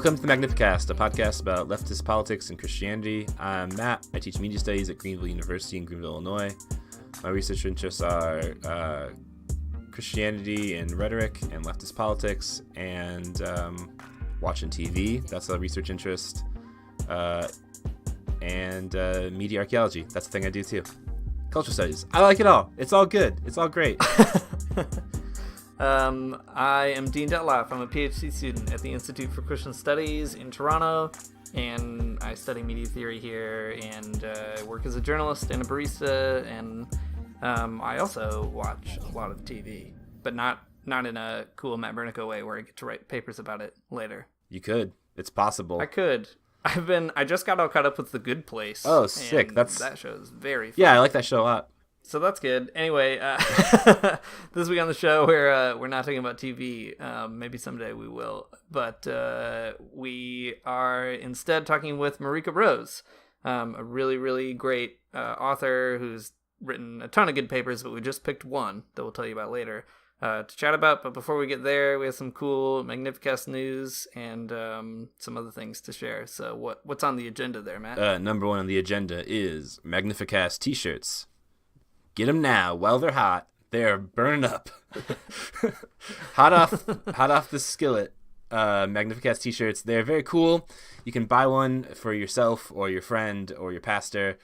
Welcome to the Magnificast, a podcast about leftist politics and Christianity. I'm Matt. I teach media studies at Greenville University in Greenville, Illinois. My research interests are Christianity and rhetoric and leftist politics and watching TV. That's a research interest. And media archaeology. That's the thing I do too. Culture studies. I like it all. It's all good. It's all great. I am Dean Detloff. I'm a PhD student at the Institute for Christian Studies in Toronto, and I study media theory here, and work as a journalist and a barista, and I also watch a lot of TV, but not in a cool Matt Bernico way where I get to write papers about it later. You could. It's possible. I could. I just got all caught up with The Good Place. Oh, sick. That show is very fun. Yeah, I like that show a lot. So that's good. Anyway, this week on the show, we're not talking about TV. Maybe someday we will. But we are instead talking with Marika Rose, a really, really great author who's written a ton of good papers, but we just picked one that we'll tell you about later to chat about. But before we get there, we have some cool Magnificast news and some other things to share. So what's on the agenda there, Matt? Number one on the agenda is Magnificast t-shirts. Get them now while they're hot. They're burning up. hot off the skillet. Magnificast t-shirts. They're very cool. You can buy one for yourself or your friend or your pastor.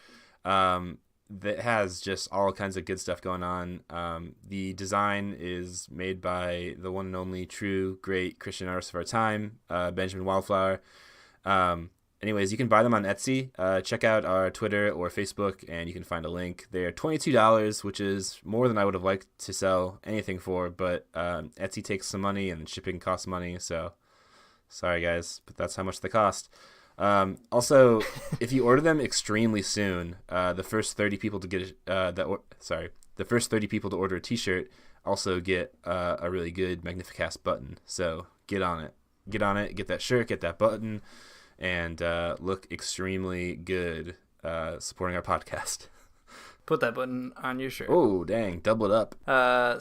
That has just all kinds of good stuff going on. The design is made by the one and only true great Christian artist of our time, Benjamin Wildflower. Anyways, you can buy them on Etsy. Check out our Twitter or Facebook, and you can find a link. They're $22, which is more than I would have liked to sell anything for, but Etsy takes some money, and shipping costs money, so sorry, guys, but that's how much they cost. Also, if you order them extremely soon, the first 30 people to get the first 30 people to order a t-shirt also get a really good Magnificast button. So get on it, get that shirt, get that button, and look extremely good supporting our podcast. Put that button on your shirt. Oh, dang, double it up.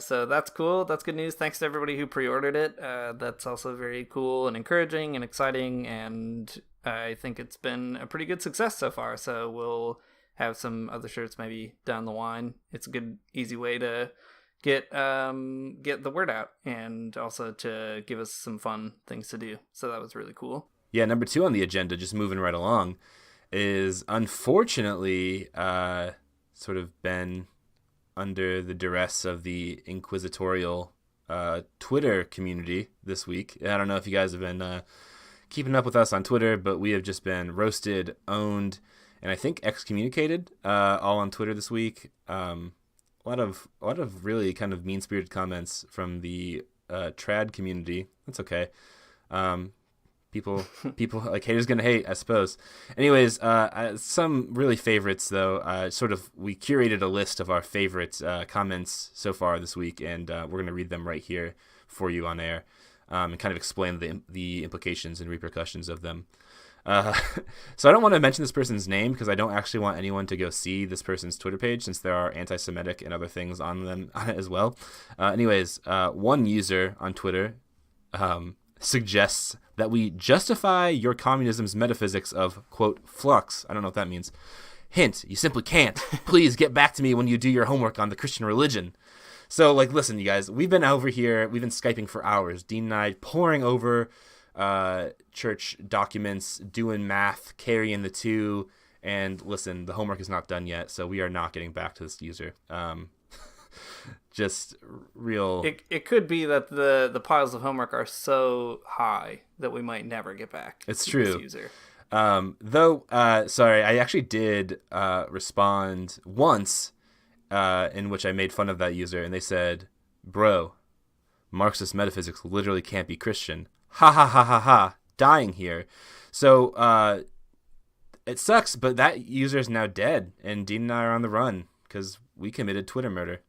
So that's cool. That's good news. Thanks to everybody who pre-ordered it. That's also very cool and encouraging and exciting, and I think it's been a pretty good success so far. So we'll have some other shirts maybe down the line. It's a good, easy way to get the word out, and also to give us some fun things to do. So that was really cool. Yeah, number two on the agenda, just moving right along, is unfortunately sort of been under the duress of the inquisitorial Twitter community this week. I don't know if you guys have been keeping up with us on Twitter, but we have just been roasted, owned, and I think excommunicated all on Twitter this week. A lot of really kind of mean-spirited comments from the trad community. That's okay. People like haters gonna hate, I suppose. Anyways, some really favorites though. We curated a list of our favorite comments so far this week, and we're gonna read them right here for you on air, and kind of explain the implications and repercussions of them. So I don't want to mention this person's name because I don't actually want anyone to go see this person's Twitter page, since there are anti-Semitic and other things on it as well. Anyways, one user on Twitter suggests that we justify your communism's metaphysics of, quote, flux. I don't know what that means. Hint, you simply can't. Please get back to me when you do your homework on the Christian religion. So, listen, you guys, we've been over here, we've been Skyping for hours, Dean and I poring over church documents, doing math, carrying the two, and listen, the homework is not done yet, so we are not getting back to this user. Just real. It could be that the piles of homework are so high that we might never get back. It's to true. This user. Sorry, I actually did respond once, in which I made fun of that user, and they said, "Bro, Marxist metaphysics literally can't be Christian. Ha ha ha ha ha. Dying here." So it sucks, but that user is now dead, and Dean and I are on the run because we committed Twitter murder.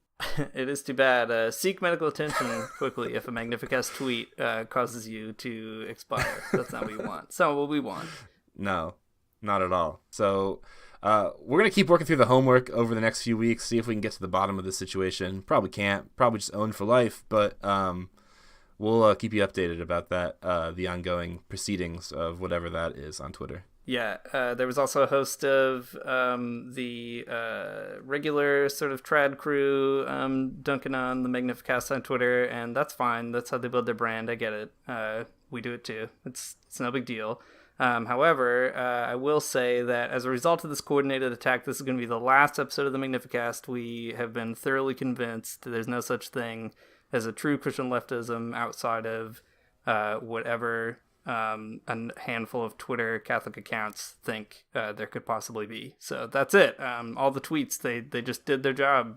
It is too bad. Seek medical attention quickly if a Magnificast tweet causes you to expire. That's not what we want. It's not what we want. No, not at all. So we're going to keep working through the homework over the next few weeks, see if we can get to the bottom of this situation. Probably can't. Probably just own for life. But we'll keep you updated about that, the ongoing proceedings of whatever that is on Twitter. Yeah, there was also a host of the regular sort of trad crew dunking on the Magnificast on Twitter, and that's fine. That's how they build their brand. I get it. We do it too. It's no big deal. However, I will say that as a result of this coordinated attack, this is going to be the last episode of the Magnificast. We have been thoroughly convinced that there's no such thing as a true Christian leftism outside of whatever a handful of Twitter Catholic accounts think there could possibly be. So that's it. All the tweets, they just did their job.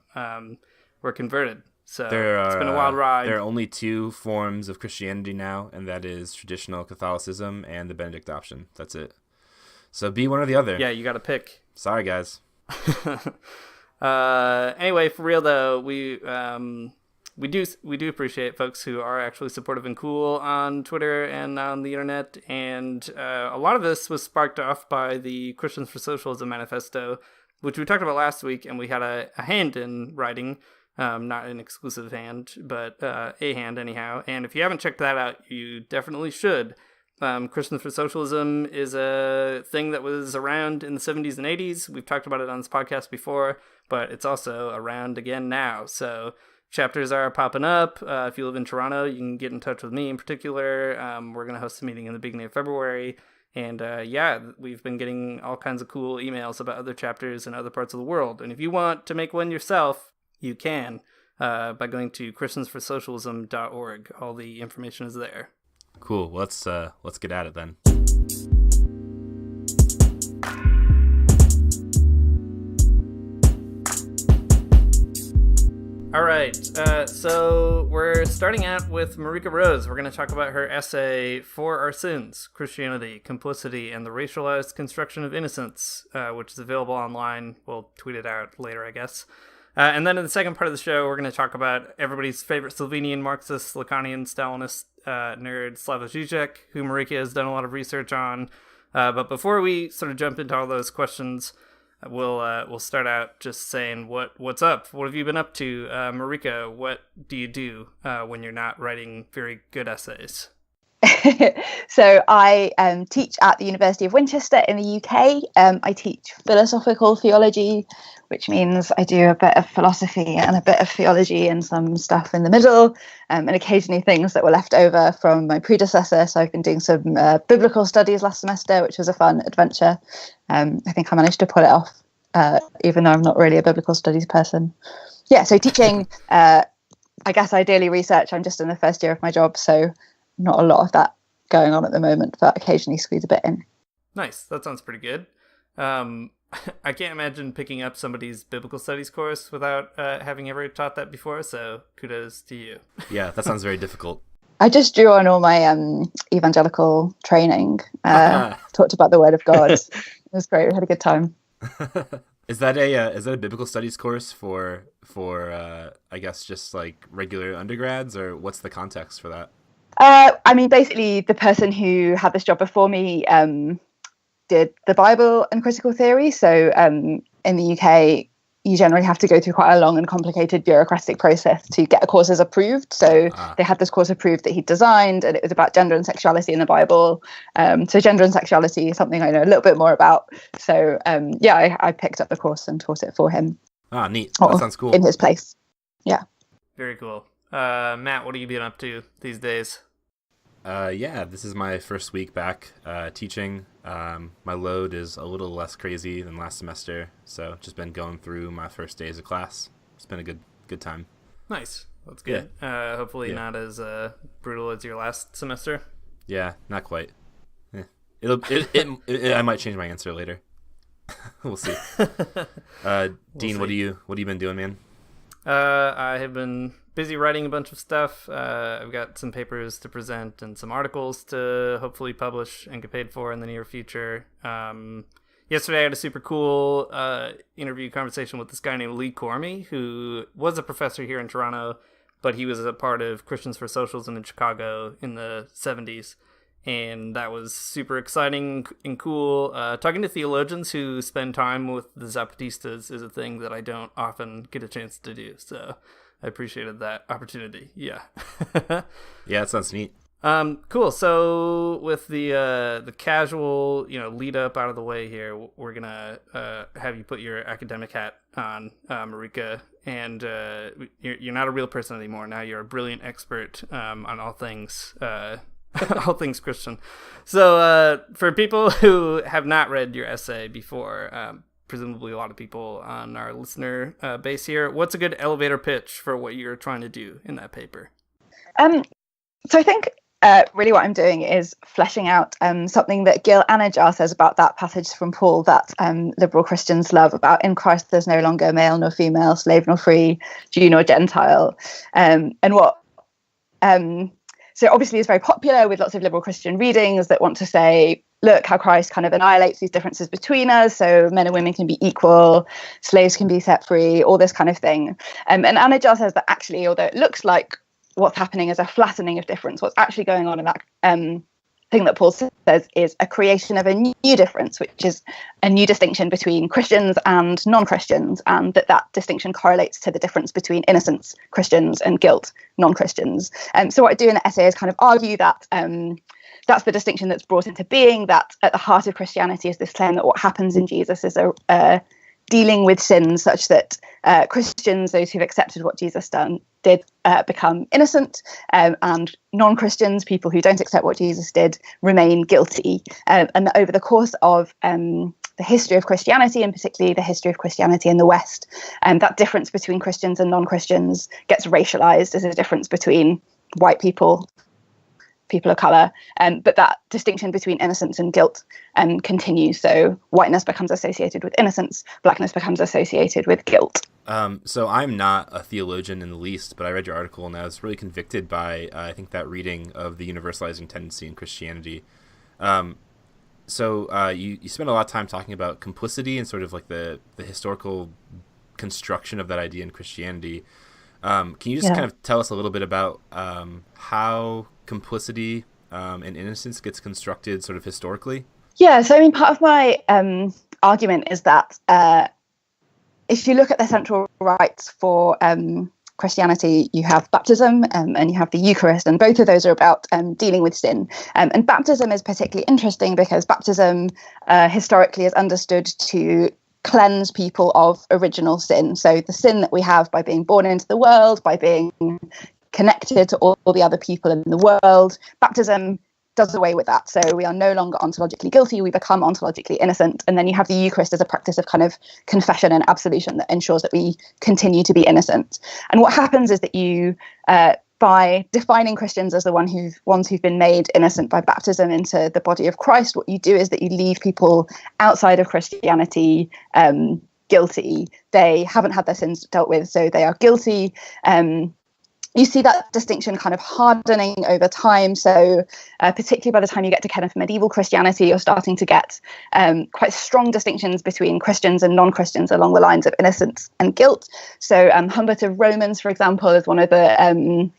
Were converted. So it's been a wild ride. There are only two forms of Christianity now, and that is traditional Catholicism and the Benedict option. That's it. So be one or the other. Yeah, you got to pick. Sorry, guys. Anyway, for real though, we do appreciate folks who are actually supportive and cool on Twitter and on the internet, and a lot of this was sparked off by the Christians for Socialism manifesto, which we talked about last week, and we had a hand in writing. Not an exclusive hand, but a hand anyhow. And if you haven't checked that out, you definitely should. Christians for Socialism is a thing that was around in the 70s and 80s. We've talked about it on this podcast before, but it's also around again now. So chapters are popping up. If you live in Toronto, you can get in touch with me in particular. We're going to host a meeting in the beginning of February. And we've been getting all kinds of cool emails about other chapters in other parts of the world. And if you want to make one yourself, you can by going to christiansforsocialism.org. All the information is there. Cool. Let's get at it then. All right. So we're starting out with Marika Rose. We're going to talk about her essay For Our Sins, Christianity, Complicity, and the Racialized Construction of Innocence, which is available online. We'll tweet it out later, I guess. And then in the second part of the show, we're going to talk about everybody's favorite Slovenian Marxist, Lacanian, Stalinist nerd, Slavoj Zizek, who Marika has done a lot of research on. But before we sort of jump into all those questions, we'll start out just saying what's up. What have you been up to, Marika? What do you do when you're not writing very good essays? So I teach at the University of Winchester in the UK. I teach philosophical theology, which means I do a bit of philosophy and a bit of theology and some stuff in the middle, and occasionally things that were left over from my predecessor. So I've been doing some biblical studies last semester, which was a fun adventure. I think I managed to pull it off, even though I'm not really a biblical studies person. Yeah, so teaching, I guess ideally research. I'm just in the first year of my job, so not a lot of that going on at the moment, but occasionally squeeze a bit in. Nice. That sounds pretty good. I can't imagine picking up somebody's biblical studies course without having ever taught that before, so kudos to you. Yeah, that sounds very difficult. I just drew on all my evangelical training, talked about the Word of God. It was great. We had a good time. Is that a biblical studies course for I guess just like regular undergrads, or what's the context for that? I mean, basically, the person who had this job before me did the Bible and critical theory. So in the UK, you generally have to go through quite a long and complicated bureaucratic process to get a course as approved. So they had this course approved that he designed, and it was about gender and sexuality in the Bible. So gender and sexuality is something I know a little bit more about. So I picked up the course and taught it for him. Ah, neat. That sounds cool. In his place. Yeah. Very cool. Matt, what have you been up to these days? This is my first week back teaching. My load is a little less crazy than last semester, so just been going through my first days of class. It's been a good time. Nice. That's good. Yeah. Hopefully not as brutal as your last semester. Yeah, not quite. I might change my answer later. We'll see. Dean, what have you been doing, man? I have been busy writing a bunch of stuff. I've got some papers to present and some articles to hopefully publish and get paid for in the near future. Yesterday I had a super cool interview conversation with this guy named Lee Cormie, who was a professor here in Toronto, but he was a part of Christians for Socialism in Chicago in the 70s. And that was super exciting and cool. Talking to theologians who spend time with the Zapatistas is a thing that I don't often get a chance to do. So I appreciated that opportunity. Yeah. Yeah, that sounds neat. Cool. So with the casual, lead up out of the way here, we're gonna have you put your academic hat on, Marika, and you're not a real person anymore. Now you're a brilliant expert on all things all things Christian. So for people who have not read your essay before, presumably a lot of people on our listener base here, what's a good elevator pitch for what you're trying to do in that paper? So I think really what I'm doing is fleshing out something that Gil Anajar says about that passage from Paul that liberal Christians love about in Christ there's no longer male nor female, slave nor free, Jew nor Gentile. And what so obviously it's very popular with lots of liberal Christian readings that want to say, look how Christ kind of annihilates these differences between us, so men and women can be equal, slaves can be set free, all this kind of thing. And Anajar says that actually, although it looks like what's happening is a flattening of difference, what's actually going on in that thing that Paul says is a creation of a new difference, which is a new distinction between Christians and non-Christians, and that distinction correlates to the difference between innocence Christians and guilt non-Christians. So what I do in the essay is kind of argue that that's the distinction that's brought into being, that at the heart of Christianity is this claim that what happens in Jesus is a dealing with sin such that Christians, those who've accepted what Jesus did, become innocent, and non-Christians, people who don't accept what Jesus did, remain guilty. And that over the course of the history of Christianity, and particularly the history of Christianity in the West, that difference between Christians and non-Christians gets racialized as a difference between white people of color, but that distinction between innocence and guilt continues. So whiteness becomes associated with innocence, blackness becomes associated with guilt. So I'm not a theologian in the least, but I read your article and I was really convicted by I think that reading of the universalizing tendency in Christianity. So you spend a lot of time talking about complicity and sort of like the historical construction of that idea in Christianity. Can you just kind of tell us a little bit about how complicity and innocence gets constructed sort of historically? Yeah, so I mean, part of my argument is that if you look at the central rites for Christianity, you have baptism and you have the Eucharist, and both of those are about dealing with sin. And baptism is particularly interesting because baptism historically is understood to cleanse people of original sin. So the sin that we have by being born into the world, by being connected to all the other people in the world, baptism does away with that. So we are no longer ontologically guilty, we become ontologically innocent. And then you have the Eucharist as a practice of kind of confession and absolution that ensures that we continue to be innocent. And what happens is that you, by defining Christians as the ones who've been made innocent by baptism into the body of Christ, what you do is that you leave people outside of Christianity guilty. They haven't had their sins dealt with, so they are guilty. You see that distinction kind of hardening over time. So particularly by the time you get to kind of medieval Christianity, you're starting to get quite strong distinctions between Christians and non-Christians along the lines of innocence and guilt. So Humbert of Romans, for example, is one of the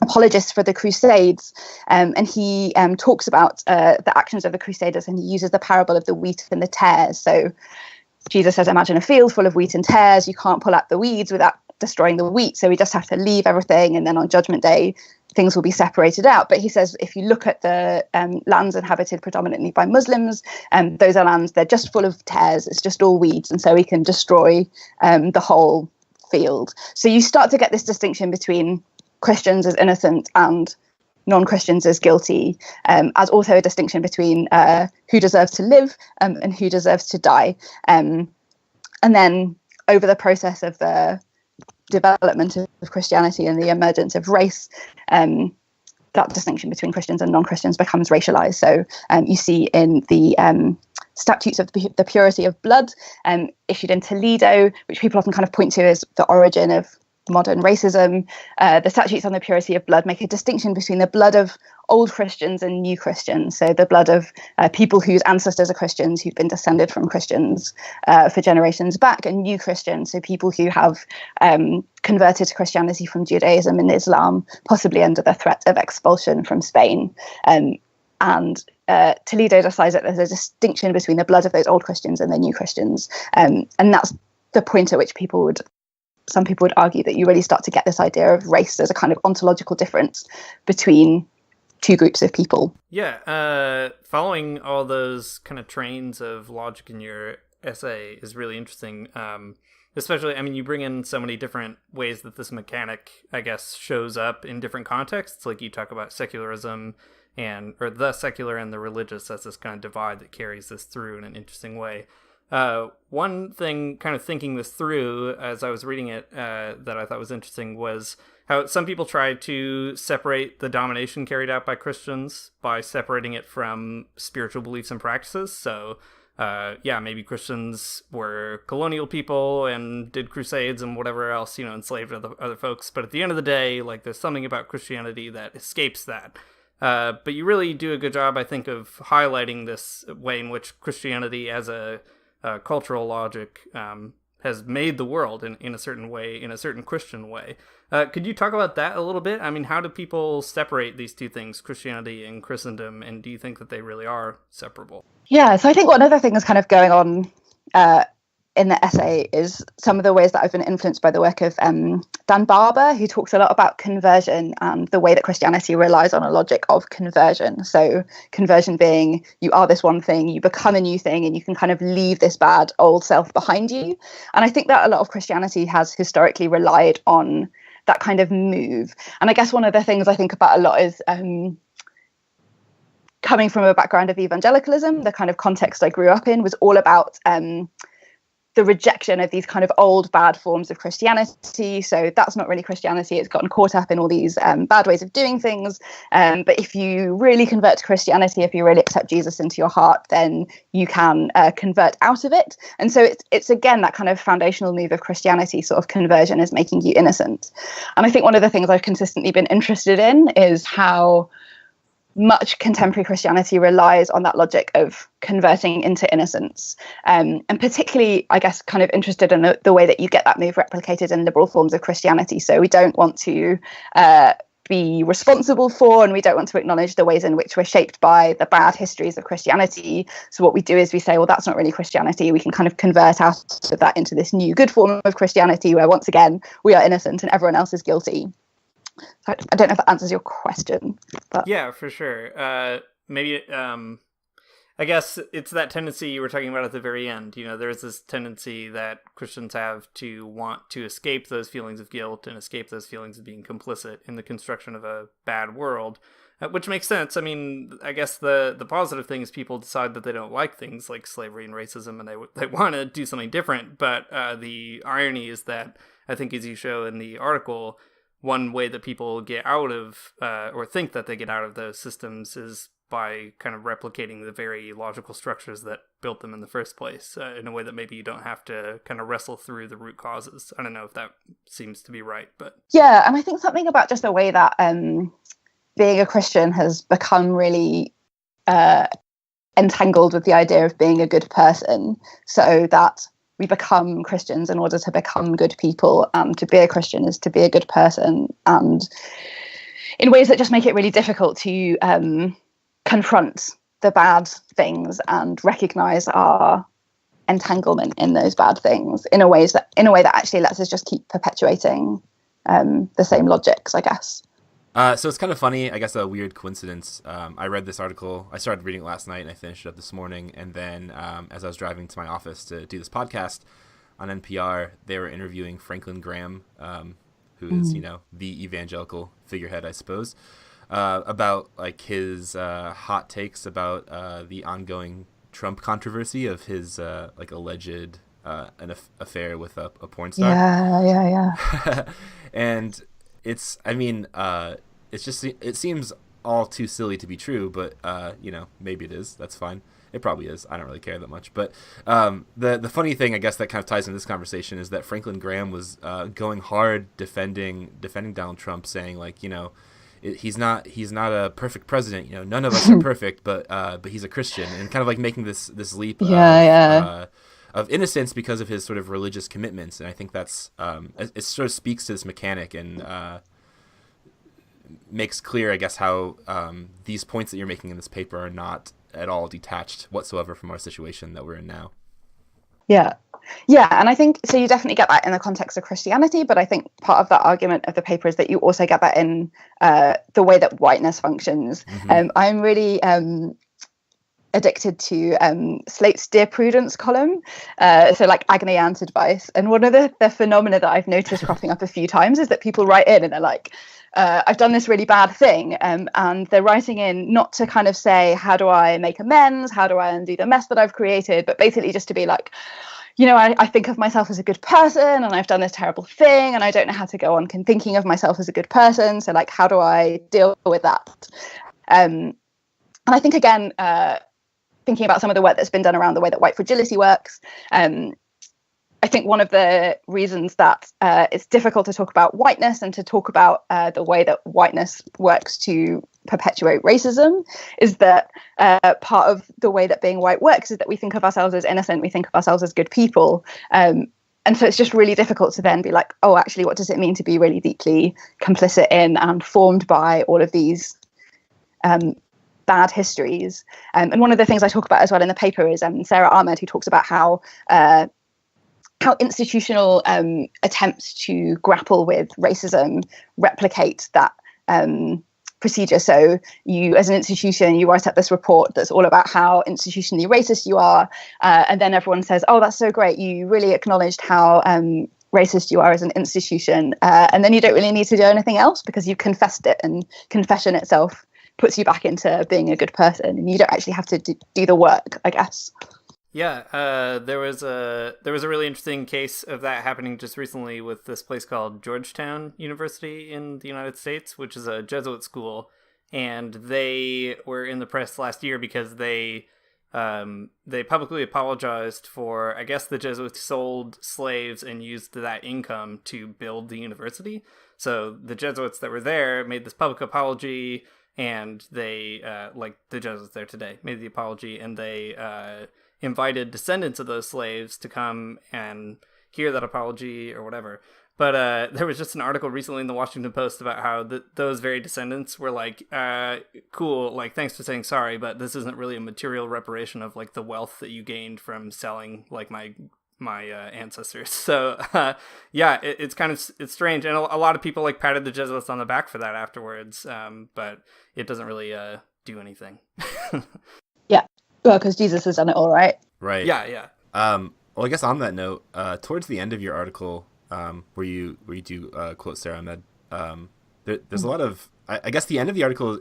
apologists for the Crusades, and he talks about the actions of the Crusaders, and he uses the parable of the wheat and the tares. So Jesus says, imagine a field full of wheat and tares. You can't pull out the weeds without destroying the wheat, so we just have to leave everything, and then on Judgment Day things will be separated out. But he says if you look at the lands inhabited predominantly by Muslims, those are lands, they're just full of tares, it's just all weeds, and so we can destroy the whole field. So you start to get this distinction between Christians as innocent and non-Christians as guilty, as also a distinction between who deserves to live and who deserves to die. And then over the process of the development of Christianity and the emergence of race, that distinction between Christians and non-Christians becomes racialized. So you see in the statutes of the purity of blood issued in Toledo, which people often kind of point to as the origin of modern racism, the statutes on the purity of blood make a distinction between the blood of old Christians and new Christians. So the blood of people whose ancestors are Christians, who've been descended from Christians for generations back, and new Christians, so people who have converted to Christianity from Judaism and Islam, possibly under the threat of expulsion from Spain. And Toledo decides that there's a distinction between the blood of those old Christians and the new Christians. And that's the point at which people would some people would argue that you really start to get this idea of race as a kind of ontological difference between two groups of people. Yeah, following all those kind of trains of logic in your essay is really interesting. Especially, I mean, you bring in so many different ways that this mechanic, I guess, shows up in different contexts. Like you talk about secularism or the secular and the religious as this kind of divide that carries this through in an interesting way. One thing, kind of thinking this through as I was reading it, that I thought was interesting was how some people try to separate the domination carried out by Christians by separating it from spiritual beliefs and practices. So, maybe Christians were colonial people and did crusades and whatever else, enslaved other folks. But at the end of the day, like, there's something about Christianity that escapes that. But you really do a good job, I think, of highlighting this way in which Christianity as a cultural logic has made the world in a certain way, in a certain Christian way. Could you talk about that a little bit? I mean, how do people separate these two things, Christianity and Christendom, and do you think that they really are separable? Yeah, so I think one other thing that's kind of going on in the essay is some of the ways that I've been influenced by the work of Dan Barber, who talks a lot about conversion and the way that Christianity relies on a logic of conversion. So conversion being you are this one thing, you become a new thing, and you can kind of leave this bad old self behind you. And I think that a lot of Christianity has historically relied on that kind of move. And I guess one of the things I think about a lot is coming from a background of evangelicalism, the kind of context I grew up in was all about the rejection of these kind of old bad forms of Christianity. So that's not really Christianity. It's gotten caught up in all these bad ways of doing things. But if you really convert to Christianity, if you really accept Jesus into your heart, then you can convert out of it. And so it's again, that kind of foundational move of Christianity, sort of conversion is making you innocent. And I think one of the things I've consistently been interested in is how much contemporary Christianity relies on that logic of converting into innocence. And particularly, I guess, kind of interested in the way that you get that move replicated in liberal forms of Christianity. So we don't want to be responsible for, and we don't want to acknowledge the ways in which we're shaped by the bad histories of Christianity. So what we do is we say, well, that's not really Christianity. We can kind of convert out of that into this new good form of Christianity where, once again, we are innocent and everyone else is guilty. I don't know if that answers your question. But yeah, for sure. Maybe I guess it's that tendency you were talking about at the very end. There's this tendency that Christians have to want to escape those feelings of guilt and escape those feelings of being complicit in the construction of a bad world, which makes sense. I mean, I guess the positive thing is people decide that they don't like things like slavery and racism, and they want to do something different. But the irony is that, I think, as you show in the article, one way that people get out of, or think that they get out of those systems, is by kind of replicating the very logical structures that built them in the first place, in a way that maybe you don't have to kind of wrestle through the root causes. I don't know if that seems to be right, but... Yeah, and I think something about just the way that being a Christian has become really entangled with the idea of being a good person, so that we become Christians in order to become good people, and to be a Christian is to be a good person, and in ways that just make it really difficult to confront the bad things and recognize our entanglement in those bad things in a way that actually lets us just keep perpetuating the same logics, I guess. So it's kind of funny, I guess, a weird coincidence. I read this article. I started reading it last night and I finished it up this morning. And then as I was driving to my office to do this podcast on NPR, they were interviewing Franklin Graham, who is, the evangelical figurehead, I suppose, about like his hot takes about the ongoing Trump controversy of his like alleged affair with a porn star. Yeah. And it's, I mean, it seems all too silly to be true, but, maybe it is. That's fine. It probably is. I don't really care that much. But the funny thing, I guess, that kind of ties into this conversation is that Franklin Graham was going hard defending Donald Trump, saying, like, he's not a perfect president. None of us are perfect, but he's a Christian, and kind of like making this leap of innocence because of his sort of religious commitments. And I think that's it sort of speaks to this mechanic and makes clear, I guess, how these points that you're making in this paper are not at all detached whatsoever from our situation that we're in now. Yeah. Yeah, and I think so. You definitely get that in the context of Christianity, but I think part of that argument of the paper is that you also get that in the way that whiteness functions. I'm really addicted to Slate's Dear Prudence column, so like Agni Ant's advice. And one of the phenomena that I've noticed cropping up a few times is that people write in and they're like, I've done this really bad thing, and they're writing in not to kind of say, how do I make amends? How do I undo the mess that I've created? But basically just to be like, you know, I think of myself as a good person and I've done this terrible thing and I don't know how to go on thinking of myself as a good person. So like, how do I deal with that? And I think, again, thinking about some of the work that's been done around the way that white fragility works, I think one of the reasons that it's difficult to talk about whiteness and to talk about the way that whiteness works to perpetuate racism is that part of the way that being white works is that we think of ourselves as innocent, we think of ourselves as good people. And so it's just really difficult to then be like, oh, actually, what does it mean to be really deeply complicit in and formed by all of these bad histories? And one of the things I talk about as well in the paper is Sarah Ahmed, who talks about how institutional attempts to grapple with racism replicate that procedure. So you, as an institution, you write up this report that's all about how institutionally racist you are, and then everyone says, oh, that's so great, you really acknowledged how racist you are as an institution, and then you don't really need to do anything else because you've confessed it, and confession itself puts you back into being a good person, and you don't actually have to do the work, I guess. Yeah, there was a really interesting case of that happening just recently with this place called Georgetown University in the United States, which is a Jesuit school, and they were in the press last year because they publicly apologized for, I guess, the Jesuits sold slaves and used that income to build the university. So the Jesuits that were there made this public apology, and they, like the Jesuits there today, made the apology, and they invited descendants of those slaves to come and hear that apology or whatever. But there was just an article recently in the Washington Post about how those very descendants were like, cool, like, thanks for saying sorry, but this isn't really a material reparation of like the wealth that you gained from selling like my ancestors. So yeah, it's kind of, it's strange. And a lot of people like patted the Jesuits on the back for that afterwards. But it doesn't really do anything. Yeah. Well, because Jesus has done it all, right? Right. Yeah. Well, I guess on that note, towards the end of your article, where you do quote Sarah Ahmed, there's a lot of, I guess the end of the article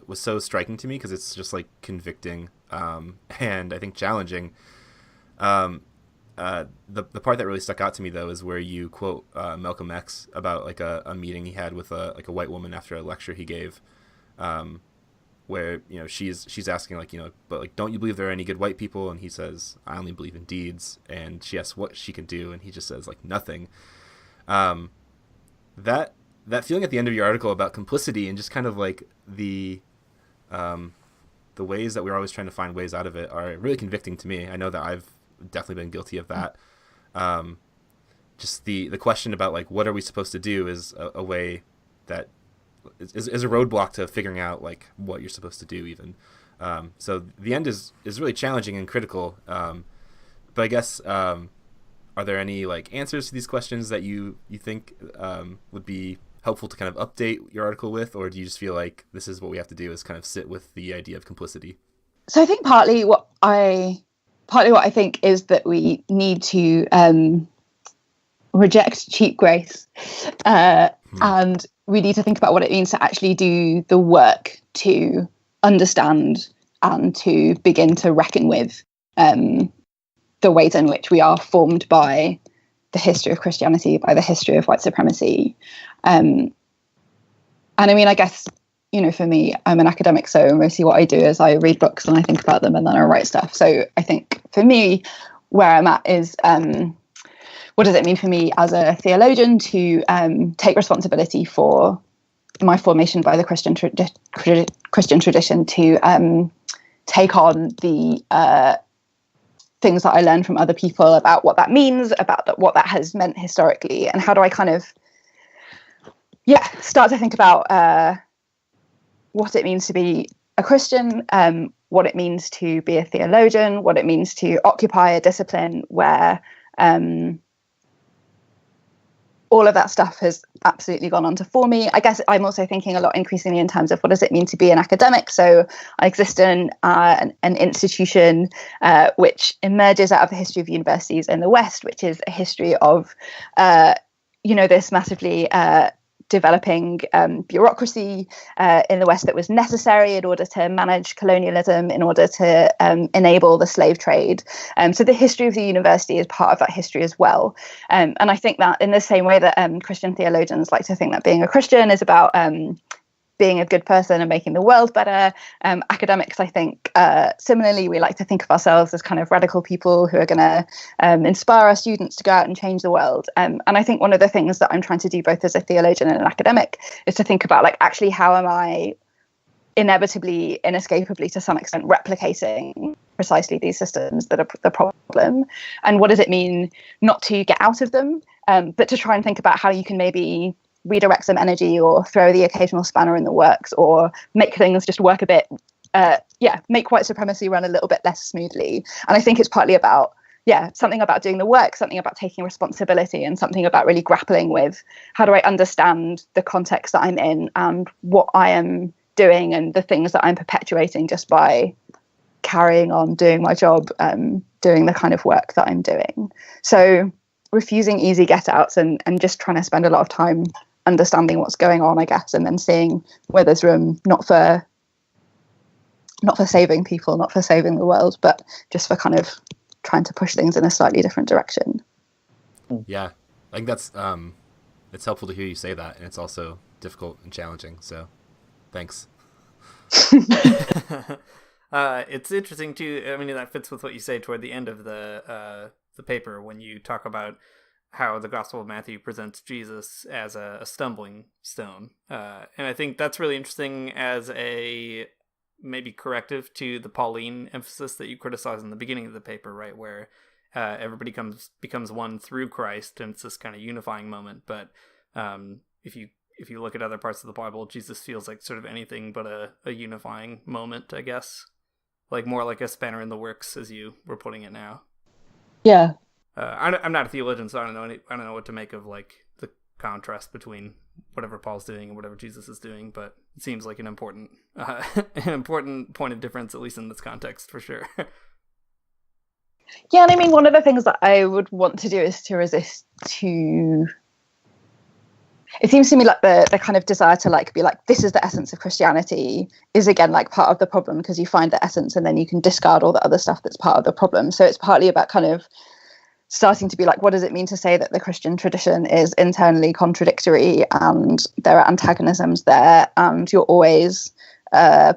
was so striking to me because it's just like convicting and I think challenging. The part that really stuck out to me though is where you quote Malcolm X about like a meeting he had with a white woman after a lecture he gave. Where, you know, she's asking, like, you know, but like, don't you believe there are any good white people? And he says, I only believe in deeds. And she asks what she can do, and he just says, like, nothing. That feeling at the end of your article about complicity and just kind of like the ways that we're always trying to find ways out of it are really convicting to me. I know that I've definitely been guilty of that. Just the question about like, what are we supposed to do is a way that is a roadblock to figuring out like what you're supposed to do even. So the end is really challenging and critical. But I guess, are there any like answers to these questions that you think would be helpful to kind of update your article with, or do you just feel like this is what we have to do is kind of sit with the idea of complicity? So I think partly what I think is that we need to reject cheap grace, and we need to think about what it means to actually do the work to understand and to begin to reckon with the ways in which we are formed by the history of Christianity, by the history of white supremacy. And I mean, I guess, you know, for me, I'm an academic, so mostly what I do is I read books and I think about them and then I write stuff. So I think for me, where I'm at is, what does it mean for me as a theologian to take responsibility for my formation by the Christian tradition, to take on the things that I learned from other people about what that means, about what that has meant historically, and how do I kind of, start to think about what it means to be a Christian, what it means to be a theologian, what it means to occupy a discipline where all of that stuff has absolutely gone on to form me. I guess I'm also thinking a lot increasingly in terms of what does it mean to be an academic. So I exist in an institution which emerges out of the history of universities in the West, which is a history of, this massively developing bureaucracy in the West that was necessary in order to manage colonialism, in order to enable the slave trade. So the history of the university is part of that history as well. And I think that in the same way that Christian theologians like to think that being a Christian is about being a good person and making the world better, academics, I think, similarly, we like to think of ourselves as kind of radical people who are going to inspire our students to go out and change the world. And I think one of the things that I'm trying to do both as a theologian and an academic is to think about, like, actually, how am I inevitably, inescapably, to some extent, replicating precisely these systems that are the problem? And what does it mean not to get out of them, but to try and think about how you can maybe redirect some energy or throw the occasional spanner in the works or make things just work a bit, make white supremacy run a little bit less smoothly. And I think it's partly about, something about doing the work, something about taking responsibility, and something about really grappling with how do I understand the context that I'm in and what I am doing and the things that I'm perpetuating just by carrying on doing my job, doing the kind of work that I'm doing. So refusing easy get-outs and just trying to spend a lot of time understanding what's going on, I guess, and then seeing where there's room not for saving people, not for saving the world, but just for kind of trying to push things in a slightly different direction. Yeah, I think that's it's helpful to hear you say that, and it's also difficult and challenging. So, thanks. It's interesting too. I mean, that fits with what you say toward the end of the paper when you talk about how the Gospel of Matthew presents Jesus as a stumbling stone. And I think that's really interesting as a maybe corrective to the Pauline emphasis that you criticize in the beginning of the paper, right? Where everybody becomes one through Christ, and it's this kind of unifying moment. But if you look at other parts of the Bible, Jesus feels like sort of anything but a unifying moment, I guess. Like more like a spanner in the works, as you were putting it now. Yeah. I'm not a theologian, so I don't know what to make of like the contrast between whatever Paul's doing and whatever Jesus is doing. But it seems like an important point of difference, at least in this context, for sure. Yeah, and I mean, one of the things that I would want to do is to resist to. It seems to me like the kind of desire to like be like, this is the essence of Christianity is again like part of the problem, because you find the essence and then you can discard all the other stuff that's part of the problem. So it's partly about kind of starting to be like, what does it mean to say that the Christian tradition is internally contradictory and there are antagonisms there, and you're always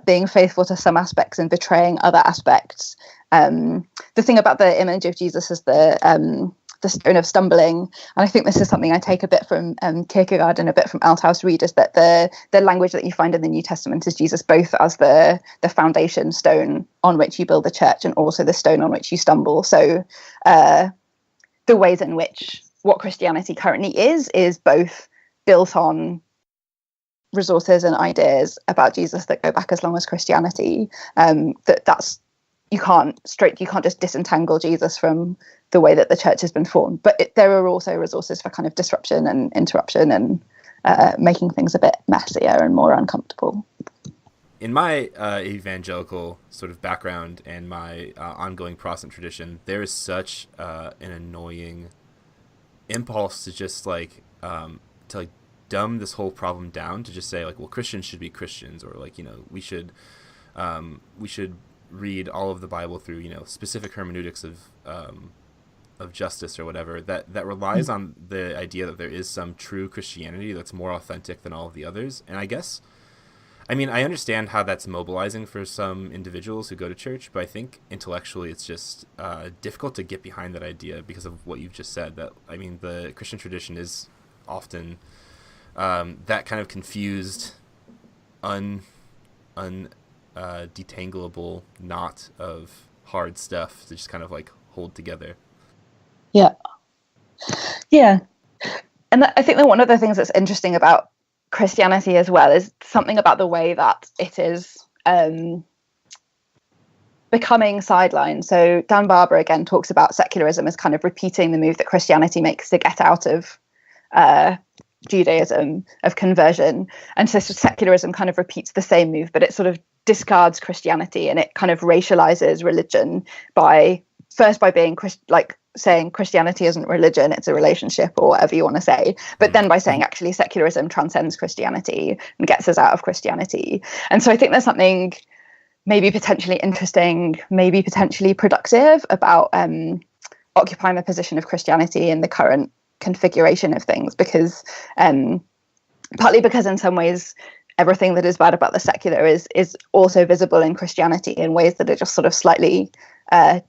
being faithful to some aspects and betraying other aspects. The thing about the image of Jesus is the stone of stumbling, and I think this is something I take a bit from Kierkegaard and a bit from Althaus Reid, is that the language that you find in the New Testament is Jesus both as the foundation stone on which you build the church and also the stone on which you stumble. So the ways in which what Christianity currently is both built on resources and ideas about Jesus that go back as long as Christianity. That's you can't just disentangle Jesus from the way that the church has been formed. But there are also resources for kind of disruption and interruption and making things a bit messier and more uncomfortable. In my evangelical sort of background and my ongoing Protestant tradition, there is such an annoying impulse to just to dumb this whole problem down, to just say like, well, Christians should be Christians, or like, we should read all of the Bible through specific hermeneutics of justice or whatever, that relies on the idea that there is some true Christianity that's more authentic than all of the others. And I mean, I understand how that's mobilizing for some individuals who go to church, but I think intellectually it's just difficult to get behind that idea because of what you've just said. That, I mean, the Christian tradition is often that kind of confused, detangleable knot of hard stuff to just kind of like hold together. Yeah. And I think that one of the things that's interesting about Christianity as well is something about the way that it is becoming sidelined. So Dan Barber again talks about secularism as kind of repeating the move that Christianity makes to get out of Judaism, of conversion. And so secularism kind of repeats the same move, but it sort of discards Christianity, and it kind of racializes religion by being like saying Christianity isn't religion, it's a relationship, or whatever you want to say, but then by saying actually secularism transcends Christianity and gets us out of Christianity. And so I think there's something maybe potentially interesting, maybe potentially productive about occupying the position of Christianity in the current configuration of things, because partly because in some ways everything that is bad about the secular is also visible in Christianity in ways that are just sort of slightly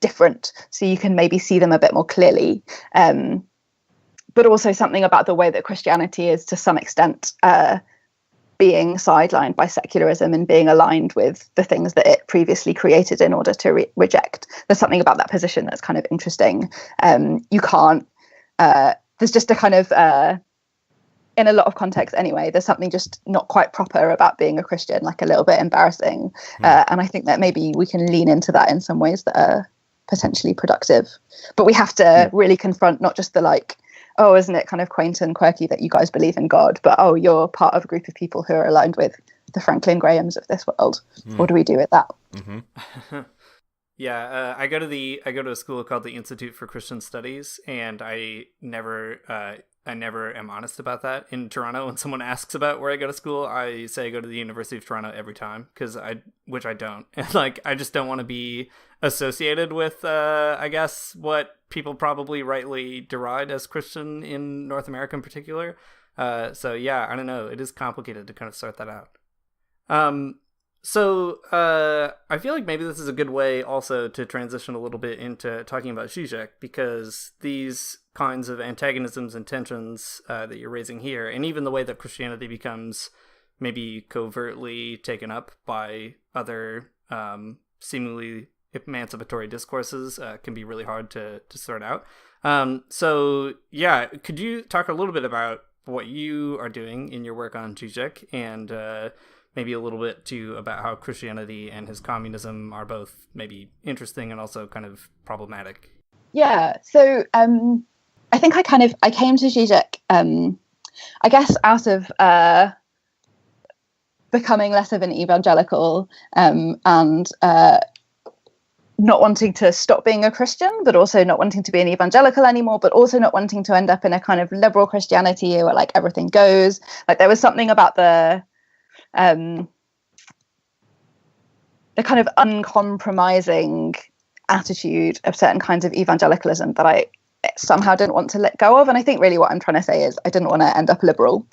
different, so you can maybe see them a bit more clearly, but also something about the way that Christianity is to some extent being sidelined by secularism and being aligned with the things that it previously created in order to reject. There's something about that position that's kind of interesting. You can't there's just a kind of in a lot of contexts anyway, there's something just not quite proper about being a Christian, like a little bit embarrassing. And I think that maybe we can lean into that in some ways that are potentially productive. But we have to really confront not just the like, oh, isn't it kind of quaint and quirky that you guys believe in God, but oh, you're part of a group of people who are aligned with the Franklin Grahams of this world. What do we do with that? Mm-hmm. Yeah, I go to a school called the Institute for Christian Studies, and I never am honest about that. In Toronto, when someone asks about where I go to school, I say I go to the University of Toronto every time, which I don't. Like, I just don't want to be associated with, I guess, what people probably rightly deride as Christian in North America in particular. So yeah, I don't know. It is complicated to kind of sort that out. So I feel like maybe this is a good way also to transition a little bit into talking about Zizek, because these kinds of antagonisms and tensions that you're raising here, and even the way that Christianity becomes maybe covertly taken up by other seemingly emancipatory discourses, can be really hard to sort out. So yeah, could you talk a little bit about what you are doing in your work on Zizek, and maybe a little bit too about how Christianity and his communism are both maybe interesting and also kind of problematic? Yeah, so I think I came to Zizek, I guess, out of becoming less of an evangelical and not wanting to stop being a Christian, but also not wanting to be an evangelical anymore, but also not wanting to end up in a kind of liberal Christianity where like everything goes. Like there was something about the kind of uncompromising attitude of certain kinds of evangelicalism that I somehow didn't want to let go of. And I think really what I'm trying to say is I didn't want to end up liberal.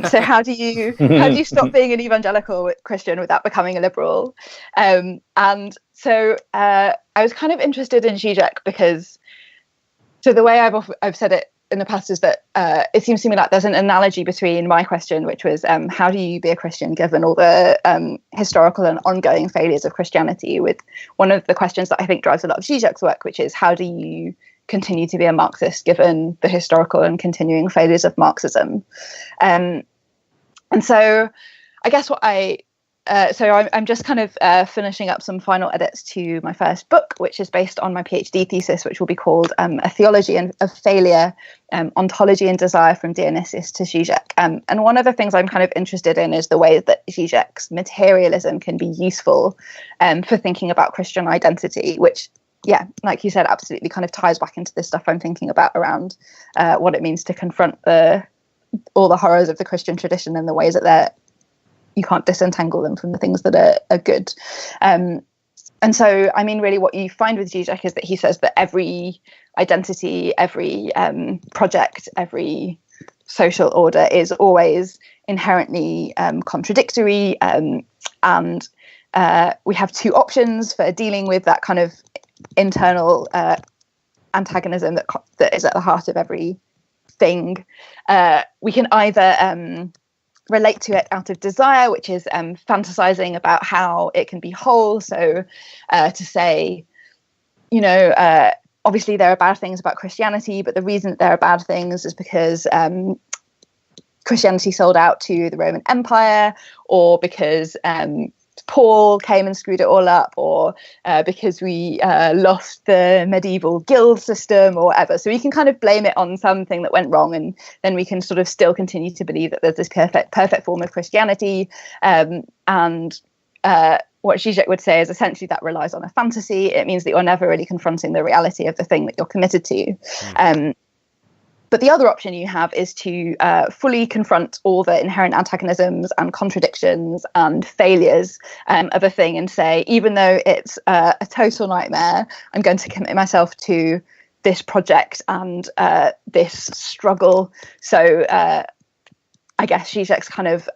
So how do you stop being an evangelical Christian without becoming a liberal? And so I was kind of interested in Zizek because, so the way I've said it in the past is that it seems to me like there's an analogy between my question, which was how do you be a Christian given all the historical and ongoing failures of Christianity, with one of the questions that I think drives a lot of Zizek's work, which is how do you continue to be a Marxist given the historical and continuing failures of Marxism? And so I guess what I'm just kind of finishing up some final edits to my first book, which is based on my PhD thesis, which will be called A Theology of Failure, Ontology and Desire from Dionysius to Zizek. And one of the things I'm kind of interested in is the ways that Zizek's materialism can be useful for thinking about Christian identity, which, yeah, like you said, absolutely kind of ties back into this stuff I'm thinking about around what it means to confront all the horrors of the Christian tradition and the ways that you can't disentangle them from the things that are good. And so, I mean, really what you find with Zizek is that he says that every identity, every project, every social order is always inherently contradictory. And we have two options for dealing with that kind of internal antagonism that is at the heart of every thing. We can either relate to it out of desire, which is fantasizing about how it can be whole. So to say, obviously there are bad things about Christianity, but the reason that there are bad things is because Christianity sold out to the Roman Empire, or because Paul came and screwed it all up, or because we lost the medieval guild system or whatever. So we can kind of blame it on something that went wrong, and then we can sort of still continue to believe that there's this perfect form of Christianity. And what Zizek would say is essentially that relies on a fantasy. It means that you're never really confronting the reality of the thing that you're committed to. But the other option you have is to fully confront all the inherent antagonisms and contradictions and failures of a thing, and say, even though it's a total nightmare, I'm going to commit myself to this project and this struggle. So I guess Zizek's kind of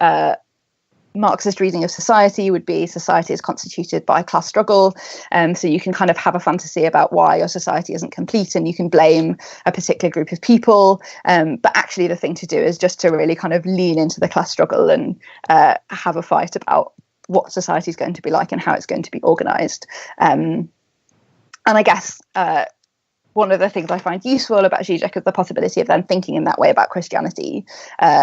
Marxist reading of society would be society is constituted by class struggle. So you can kind of have a fantasy about why your society isn't complete, and you can blame a particular group of people. But actually the thing to do is just to really kind of lean into the class struggle and have a fight about what society is going to be like and how it's going to be organized. And I guess one of the things I find useful about Zizek is the possibility of then thinking in that way about Christianity.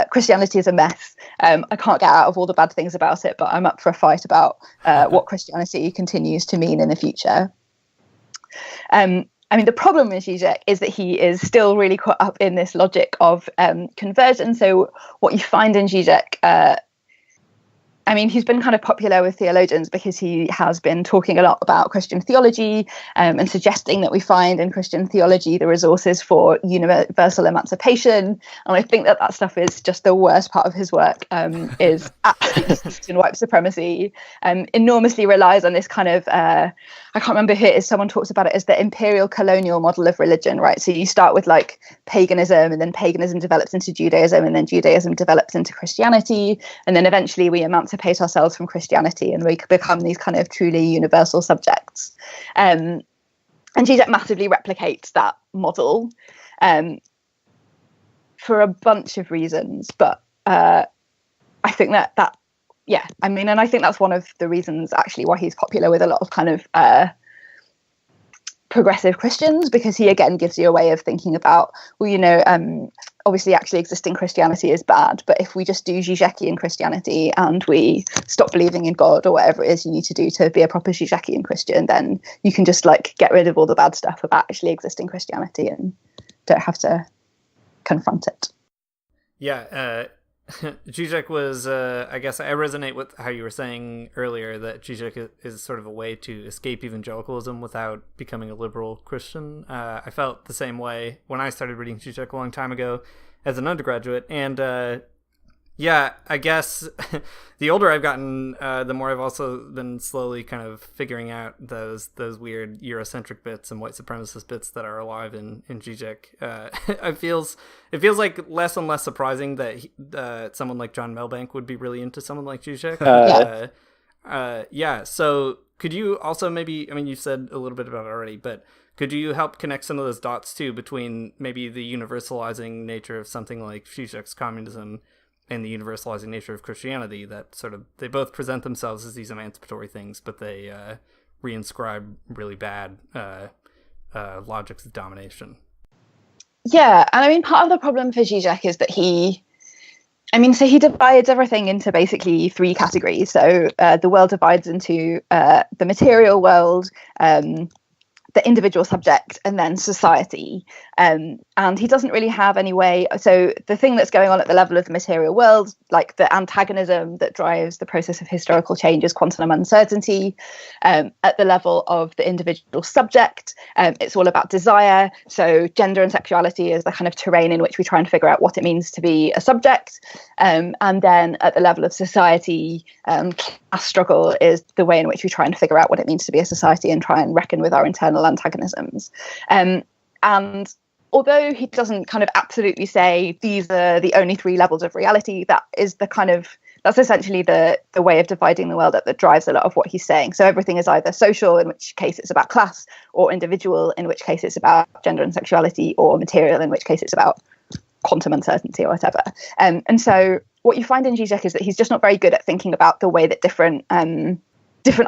Christianity is a mess. I can't get out of all the bad things about it, but I'm up for a fight about what Christianity continues to mean in the future. I mean, the problem with Zizek is that he is still really caught up in this logic of conversion. So what you find in Zizek, I mean, he's been kind of popular with theologians because he has been talking a lot about Christian theology and suggesting that we find in Christian theology the resources for universal emancipation. And I think that that stuff is just the worst part of his work, is Christian white supremacy, enormously relies on this kind of, I can't remember who it is, someone talks about it as the imperial colonial model of religion, right? So you start with like paganism, and then paganism develops into Judaism, and then Judaism develops into Christianity, and then eventually we emancipate ourselves from Christianity and we become these kind of truly universal subjects. And Zizek massively replicates that model for a bunch of reasons, but I think that yeah, I mean, and I think that's one of the reasons actually why he's popular with a lot of kind of progressive Christians, because he again gives you a way of thinking about, well, you know, obviously actually existing Christianity is bad, but if we just do Zizekian Christianity and we stop believing in God or whatever it is you need to do to be a proper Zizekian Christian, then you can just like get rid of all the bad stuff about actually existing Christianity and don't have to confront it. Yeah, Zizek was, I guess I resonate with how you were saying earlier that Zizek is sort of a way to escape evangelicalism without becoming a liberal Christian. I felt the same way when I started reading Zizek a long time ago as an undergraduate. And yeah, I guess the older I've gotten, the more I've also been slowly kind of figuring out those weird Eurocentric bits and white supremacist bits that are alive in Zizek. It feels like less and less surprising that someone like John Melbank would be really into someone like Zizek. Yeah. So could you also maybe, I mean, you've said a little bit about it already, but could you help connect some of those dots too between maybe the universalizing nature of something like Zizek's communism and the universalizing nature of Christianity, that sort of, they both present themselves as these emancipatory things, but they reinscribe really bad logics of domination. Yeah, and I mean, part of the problem for Zizek is that he divides everything into basically three categories. So the world divides into the material world, the individual subject, and then society. And he doesn't really have any way. So the thing that's going on at the level of the material world, like the antagonism that drives the process of historical change, is quantum uncertainty. At the level of the individual subject, it's all about desire. So gender and sexuality is the kind of terrain in which we try and figure out what it means to be a subject. And then at the level of society, class struggle is the way in which we try and figure out what it means to be a society and try and reckon with our internal antagonisms. And although he doesn't kind of absolutely say these are the only three levels of reality, that's essentially the way of dividing the world up that drives a lot of what he's saying. So everything is either social, in which case it's about class, or individual, in which case it's about gender and sexuality, or material, in which case it's about quantum uncertainty or whatever. And so what you find in Zizek is that he's just not very good at thinking about the way that different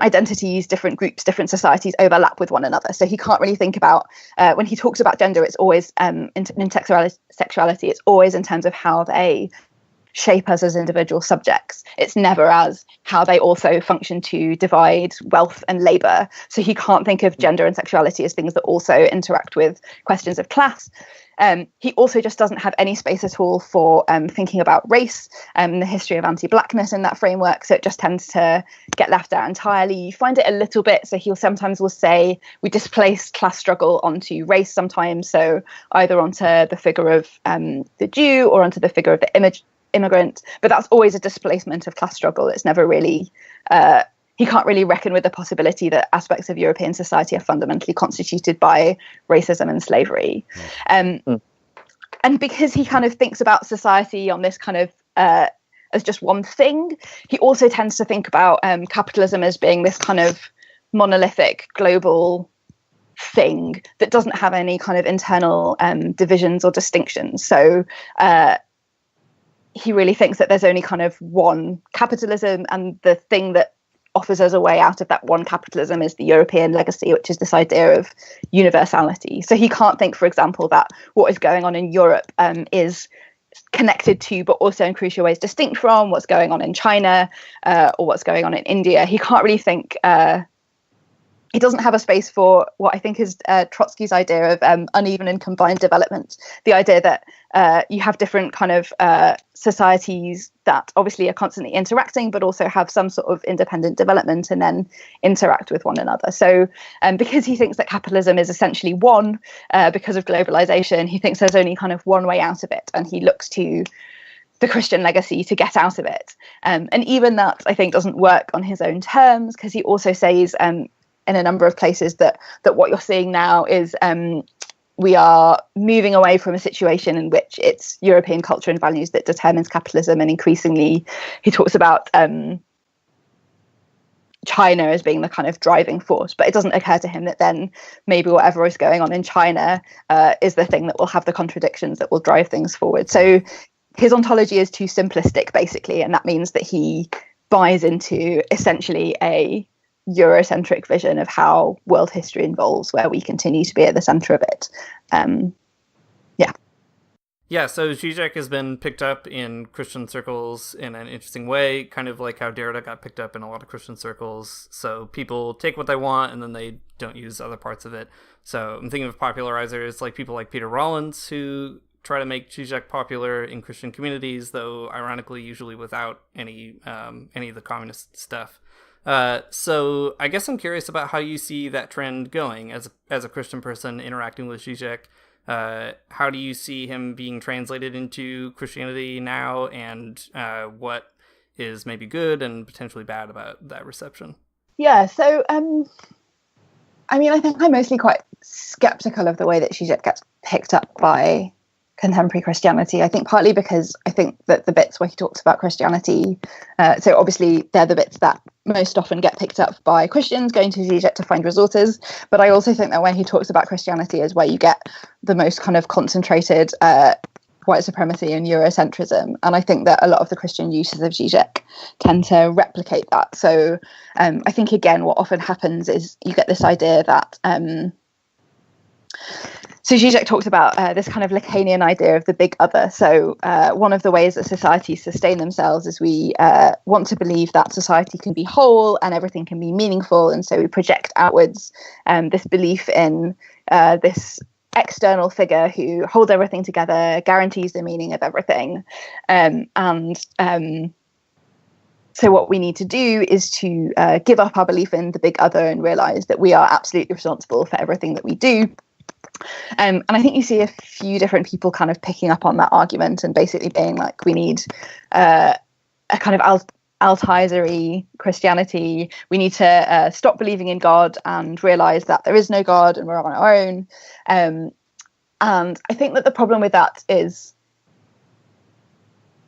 identities, different groups, different societies overlap with one another. So he can't really think about, when he talks about gender, it's always, in sexuality, it's always in terms of how they shape us as individual subjects. It's never as how they also function to divide wealth and labor. So he can't think of gender and sexuality as things that also interact with questions of class. He also just doesn't have any space at all for thinking about race and the history of anti-blackness in that framework. So it just tends to get left out entirely. You find it a little bit. So he'll sometimes will say we displace class struggle onto race sometimes. So either onto the figure of the Jew or onto the figure of the immigrant. But that's always a displacement of class struggle. It's never really he can't really reckon with the possibility that aspects of European society are fundamentally constituted by racism and slavery. And because he kind of thinks about society on this kind of as just one thing, he also tends to think about capitalism as being this kind of monolithic global thing that doesn't have any kind of internal divisions or distinctions. So he really thinks that there's only kind of one capitalism, and the thing that offers us a way out of that one capitalism is the European legacy, which is this idea of universality. So he can't think, for example, that what is going on in Europe is connected to, but also in crucial ways distinct from, what's going on in China or what's going on in India. He can't really think, he doesn't have a space for what I think is Trotsky's idea of uneven and combined development. The idea that you have different kind of societies that obviously are constantly interacting, but also have some sort of independent development and then interact with one another. So because he thinks that capitalism is essentially one because of globalization, he thinks there's only kind of one way out of it. And he looks to the Christian legacy to get out of it. And even that, I think, doesn't work on his own terms, because he also says in a number of places that what you're seeing now is we are moving away from a situation in which it's European culture and values that determines capitalism, and increasingly he talks about China as being the kind of driving force. But it doesn't occur to him that then maybe whatever is going on in China is the thing that will have the contradictions that will drive things forward. So his ontology is too simplistic, basically, and that means that he buys into essentially a Eurocentric vision of how world history evolves, where we continue to be at the center of it. Yeah, so Zizek has been picked up in Christian circles in an interesting way, kind of like how Derrida got picked up in a lot of Christian circles. So people take what they want and then they don't use other parts of it. So I'm thinking of popularizers like people like Peter Rollins, who try to make Zizek popular in Christian communities, though ironically usually without any of the communist stuff. So I guess I'm curious about how you see that trend going as a Christian person interacting with Zizek. How do you see him being translated into Christianity now, and what is maybe good and potentially bad about that reception? Yeah, so I mean, I think I'm mostly quite skeptical of the way that Zizek gets picked up by contemporary Christianity. I think partly because I think that the bits where he talks about Christianity, so obviously they're the bits that most often get picked up by Christians going to Zizek to find resources, but I also think that when he talks about Christianity is where you get the most kind of concentrated white supremacy and Eurocentrism, and I think that a lot of the Christian uses of Zizek tend to replicate that. So I think again what often happens is you get this idea that so Zizek talks about this kind of Lacanian idea of the big other. So one of the ways that societies sustain themselves is we want to believe that society can be whole and everything can be meaningful. And so we project outwards this belief in this external figure who holds everything together, guarantees the meaning of everything. So what we need to do is to give up our belief in the big other and realize that we are absolutely responsible for everything that we do. And I think you see a few different people kind of picking up on that argument and basically being like, we need a kind of Altheiser-y Christianity. We need to stop believing in God and realize that there is no God and we're on our own. And I think that the problem with that is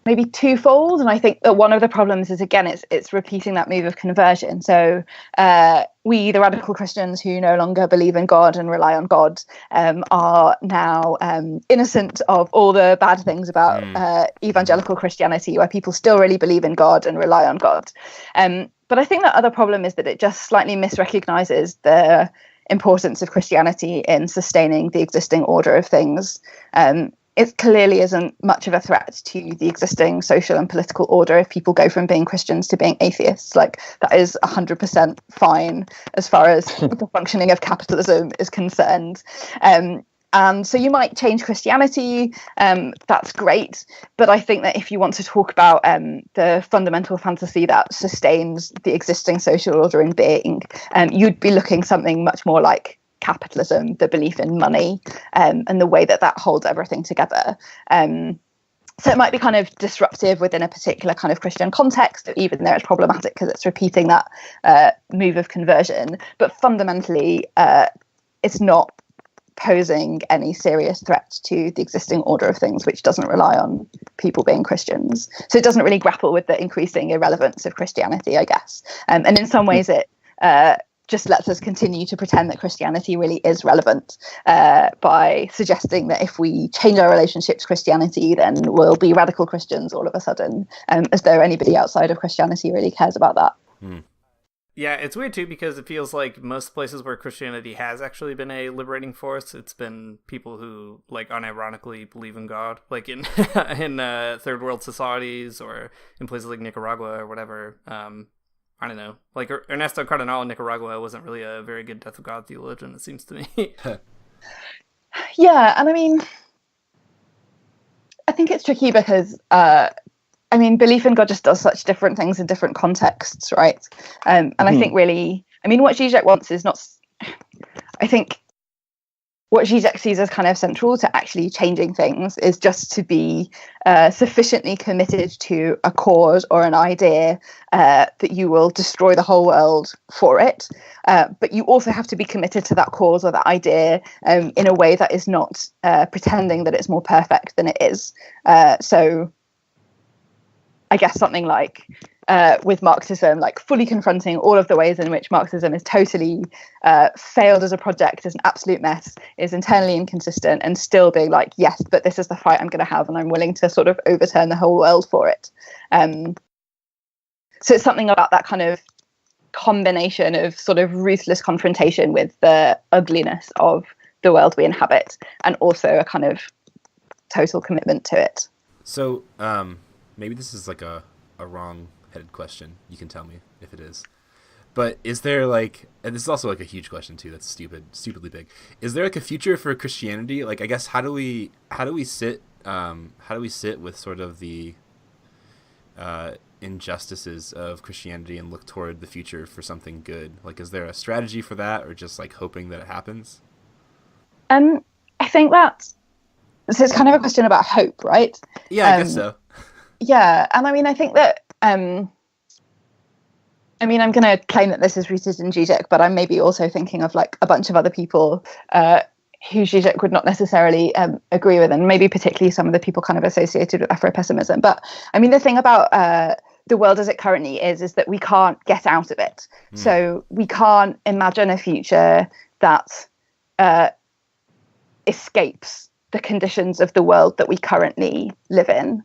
maybe twofold. And I think that one of the problems is, again, it's repeating that move of conversion. So we, the radical Christians who no longer believe in God and rely on God, are now innocent of all the bad things about evangelical Christianity, where people still really believe in God and rely on God. But I think the other problem is that it just slightly misrecognizes the importance of Christianity in sustaining the existing order of things. it clearly isn't much of a threat to the existing social and political order if people go from being Christians to being atheists. Like, that is 100% fine as far as the functioning of capitalism is concerned. And so you might change Christianity, that's great. But I think that if you want to talk about the fundamental fantasy that sustains the existing social order in being, you'd be looking something much more like capitalism, the belief in money, and the way that that holds everything together. So it might be kind of disruptive within a particular kind of Christian context, even though it's problematic because it's repeating that move of conversion. But fundamentally, it's not posing any serious threat to the existing order of things, which doesn't rely on people being Christians. So it doesn't really grapple with the increasing irrelevance of Christianity, I guess. And in some ways, it just lets us continue to pretend that Christianity really is relevant by suggesting that if we change our relationship to Christianity, then we'll be radical Christians all of a sudden, as though anybody outside of Christianity really cares about that. Yeah, it's weird too because it feels like most places where Christianity has actually been a liberating force, it's been people who like unironically believe in God, like in in third world societies or in places like Nicaragua or whatever. I don't know. Like Ernesto Cardenal in Nicaragua wasn't really a very good death of God theologian, it seems to me. Yeah, and I mean, I think it's tricky because I mean, belief in God just does such different things in different contexts, right? And I think really, I mean, what Zizek wants is not, I think what Zizek sees as kind of central to actually changing things is just to be sufficiently committed to a cause or an idea that you will destroy the whole world for it. But you also have to be committed to that cause or that idea in a way that is not pretending that it's more perfect than it is. So I guess something like with Marxism, like fully confronting all of the ways in which Marxism is totally failed as a project, is an absolute mess, is internally inconsistent, and still being like, yes, but this is the fight I'm going to have, and I'm willing to sort of overturn the whole world for it. So it's something about that kind of combination of sort of ruthless confrontation with the ugliness of the world we inhabit, and also a kind of total commitment to it. So, maybe this is like a wrong-headed question. You can tell me if it is. But is there like, and this is also like a huge question too. That's stupidly big. Is there like a future for Christianity? Like, I guess how do we sit with sort of the injustices of Christianity and look toward the future for something good? Like, is there a strategy for that, or just like hoping that it happens? I think that this is kind of a question about hope, right? Yeah, I guess so. Yeah, and I mean, I think that, I mean, I'm going to claim that this is rooted in Zizek, but I'm maybe also thinking of like a bunch of other people who Zizek would not necessarily agree with, and maybe particularly some of the people kind of associated with Afro-pessimism. But I mean, the thing about the world as it currently is that we can't get out of it. So we can't imagine a future that escapes the conditions of the world that we currently live in.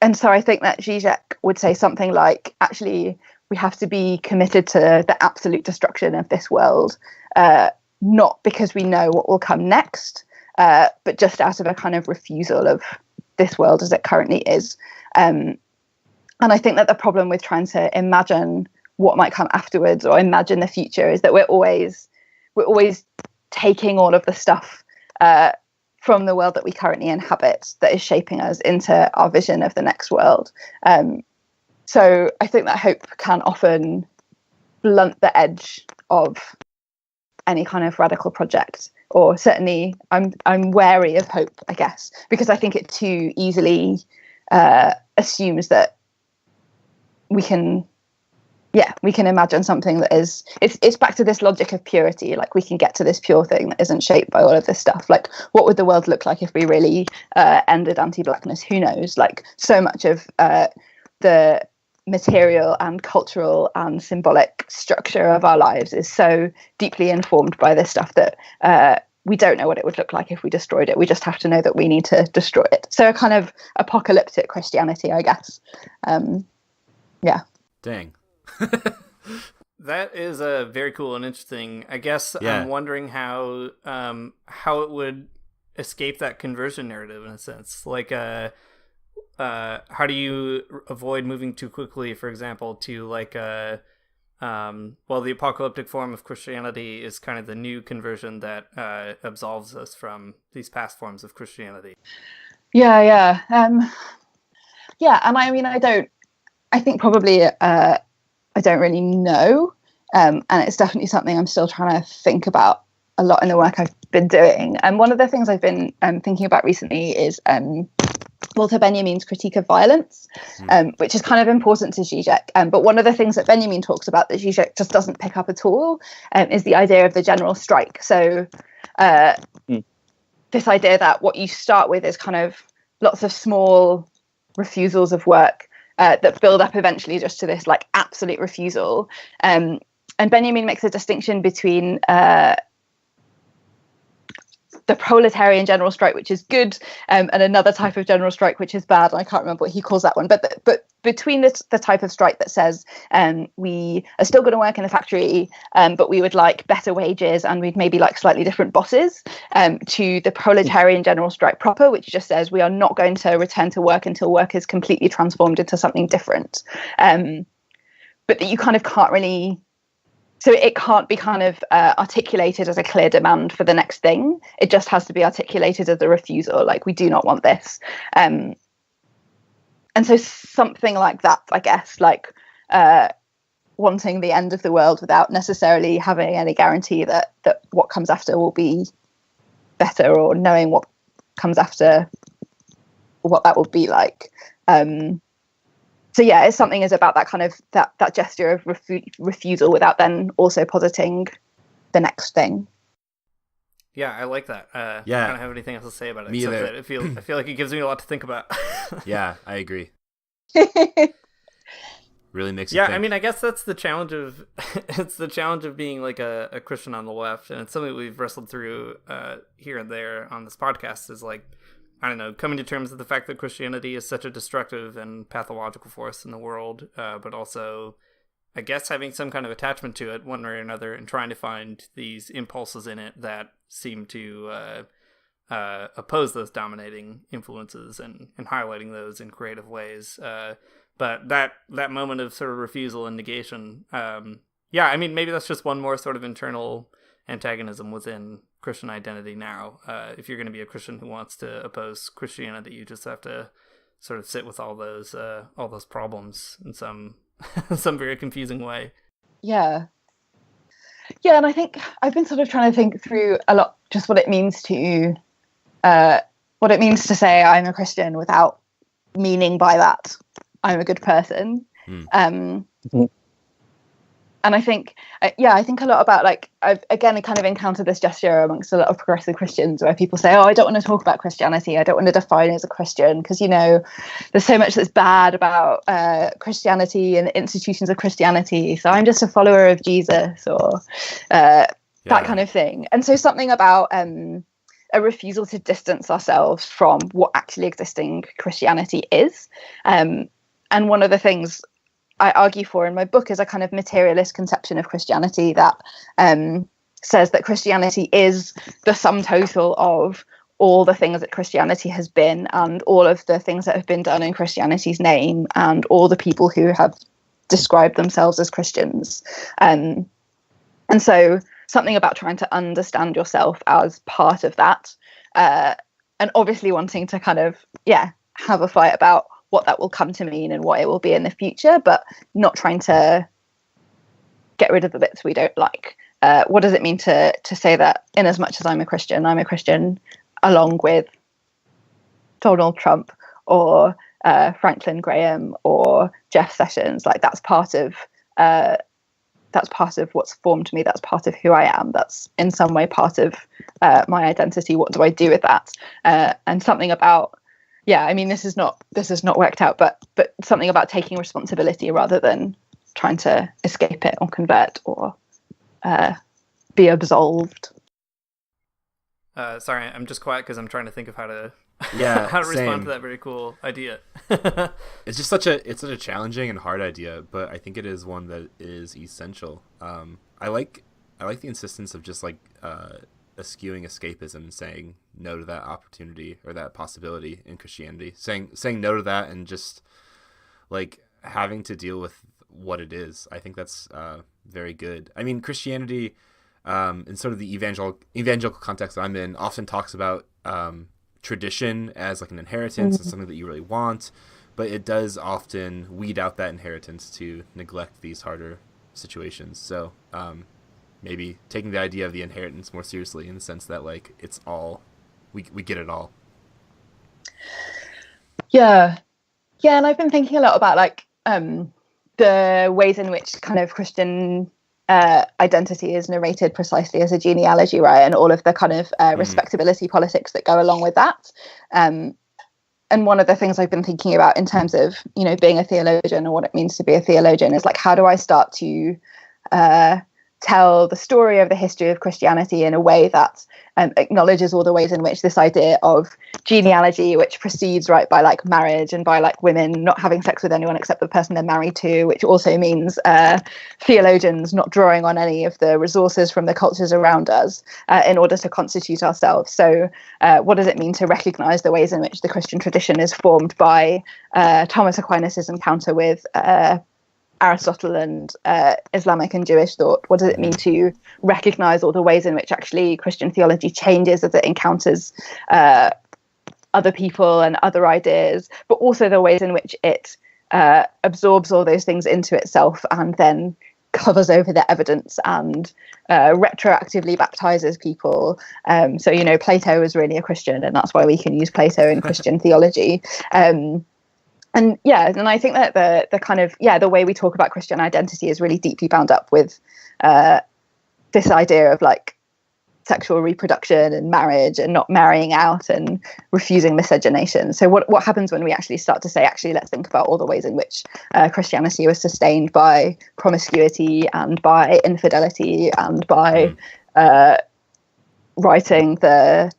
And so I think that Zizek would say something like, actually, we have to be committed to the absolute destruction of this world, not because we know what will come next, but just out of a kind of refusal of this world as it currently is. And I think that the problem with trying to imagine what might come afterwards or imagine the future is that we're always taking all of the stuff from the world that we currently inhabit that is shaping us into our vision of the next world. So I think that hope can often blunt the edge of any kind of radical project, or certainly I'm wary of hope, I guess, because I think it too easily assumes that we can imagine something that is, it's back to this logic of purity. Like, we can get to this pure thing that isn't shaped by all of this stuff. Like, what would the world look like if we really ended anti-blackness? Who knows? Like, so much of the material and cultural and symbolic structure of our lives is so deeply informed by this stuff that we don't know what it would look like if we destroyed it. We just have to know that we need to destroy it. So a kind of apocalyptic Christianity, I guess. Yeah. Dang. That is very cool and interesting. I guess yeah. I'm wondering how it would escape that conversion narrative in a sense? Like, how do you avoid moving too quickly, for example, to like the apocalyptic form of Christianity is kind of the new conversion that absolves us from these past forms of Christianity. Yeah. And I mean, I think probably I don't really know. And it's definitely something I'm still trying to think about a lot in the work I've been doing. And one of the things I've been thinking about recently is Walter Benjamin's critique of violence, which is kind of important to Zizek. But one of the things that Benjamin talks about that Zizek just doesn't pick up at all is the idea of the general strike. So this idea that what you start with is kind of lots of small refusals of work that build up eventually just to this like absolute refusal. And Benjamin makes a distinction between the proletarian general strike, which is good, and another type of general strike, which is bad. I can't remember what he calls that one. But between the type of strike that says we are still going to work in the factory, but we would like better wages and we'd maybe like slightly different bosses, to the proletarian general strike proper, which just says we are not going to return to work until work is completely transformed into something different. But that you kind of can't really... So it can't be kind of articulated as a clear demand for the next thing. It just has to be articulated as a refusal, like we do not want this. And so something like that, I guess, like wanting the end of the world without necessarily having any guarantee that what comes after will be better, or knowing what comes after, what that will be like. So yeah, it's something is about that kind of that gesture of refusal without then also positing the next thing. Yeah, I like that. I don't have anything else to say about it. Me either. I feel like it gives me a lot to think about. Yeah, I agree. Really makes you think. I mean, I guess that's the challenge of it's the challenge of being like a Christian on the left, and it's something we've wrestled through here and there on this podcast. Is like, I don't know, coming to terms with the fact that Christianity is such a destructive and pathological force in the world, but also, I guess, having some kind of attachment to it one way or another, and trying to find these impulses in it that seem to oppose those dominating influences and highlighting those in creative ways. But that moment of sort of refusal and negation, I mean, maybe that's just one more sort of internal antagonism within Christian identity now. If you're going to be a Christian who wants to oppose Christianity, you just have to sort of sit with all those problems in some very confusing way. Yeah, and I think I've been sort of trying to think through a lot just what it means to say I'm a Christian without meaning by that I'm a good person. And I think, I think a lot about, like, I've, again, kind of encountered this gesture amongst a lot of progressive Christians where people say, oh, I don't want to talk about Christianity. I don't want to define it as a Christian because, you know, there's so much that's bad about Christianity and the institutions of Christianity. So I'm just a follower of Jesus, or that kind of thing. And so something about a refusal to distance ourselves from what actually existing Christianity is. And one of the things I argue for in my book is a kind of materialist conception of Christianity that says that Christianity is the sum total of all the things that Christianity has been, and all of the things that have been done in Christianity's name, and all the people who have described themselves as Christians. And so something about trying to understand yourself as part of that, and obviously wanting to kind of, have a fight about what that will come to mean and what it will be in the future, but not trying to get rid of the bits we don't like. What does it mean to say that in as much as I'm a Christian along with Donald Trump or Franklin Graham or Jeff Sessions? Like, that's part of what's formed me. That's part of who I am. That's in some way part of my identity. What do I do with that? And something about, I mean, this is not worked out, but something about taking responsibility rather than trying to escape it or convert or be absolved. Sorry, I'm just quiet because I'm trying to think of how to respond to that very cool idea. It's just such a challenging and hard idea, but I think it is one that is essential. I like the insistence of just like eschewing escapism and saying no to that opportunity or that possibility in Christianity, saying no to that and just like having to deal with what it is. I think that's very good. I mean, Christianity, in sort of the evangelical context that I'm in, often talks about tradition as like an inheritance and something that you really want, but it does often weed out that inheritance to neglect these harder situations. So maybe taking the idea of the inheritance more seriously, in the sense that like it's all we get it all. Yeah, and I've been thinking a lot about like the ways in which kind of Christian identity is narrated precisely as a genealogy, right? And all of the kind of respectability politics that go along with that. And one of the things I've been thinking about in terms of, you know, being a theologian and what it means to be a theologian is like, how do I start to tell the story of the history of Christianity in a way that acknowledges all the ways in which this idea of genealogy, which proceeds right by like marriage and by like women not having sex with anyone except the person they're married to, which also means theologians not drawing on any of the resources from the cultures around us in order to constitute ourselves. So what does it mean to recognize the ways in which the Christian tradition is formed by Thomas Aquinas's encounter with Aristotle and Islamic and Jewish thought? What does it mean to recognize all the ways in which actually Christian theology changes as it encounters other people and other ideas, but also the ways in which it absorbs all those things into itself and then covers over the evidence and retroactively baptizes people. So, you know, Plato was really a Christian, and that's why we can use Plato in Christian theology. And I think that the kind of, the way we talk about Christian identity is really deeply bound up with this idea of like sexual reproduction and marriage and not marrying out and refusing miscegenation. So what happens when we actually start to say, actually, let's think about all the ways in which Christianity was sustained by promiscuity and by infidelity and by writing the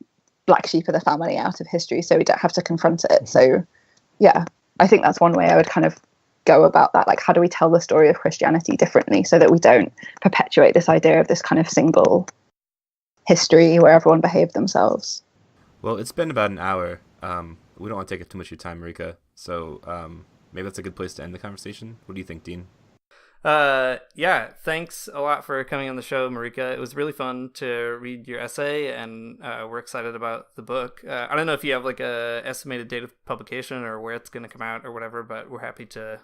black sheep of the family out of history so we don't have to confront it. So, yeah. I think that's one way I would kind of go about that. Like, how do we tell the story of Christianity differently so that we don't perpetuate this idea of this kind of single history where everyone behaved themselves? Well, it's been about an hour. We don't want to take up too much of your time, Marika. So maybe that's a good place to end the conversation. What do you think, Dean? Thanks a lot for coming on the show, Marika. It was really fun to read your essay, and we're excited about the book. I don't know if you have like a estimated date of publication or where it's going to come out or whatever, but we're happy to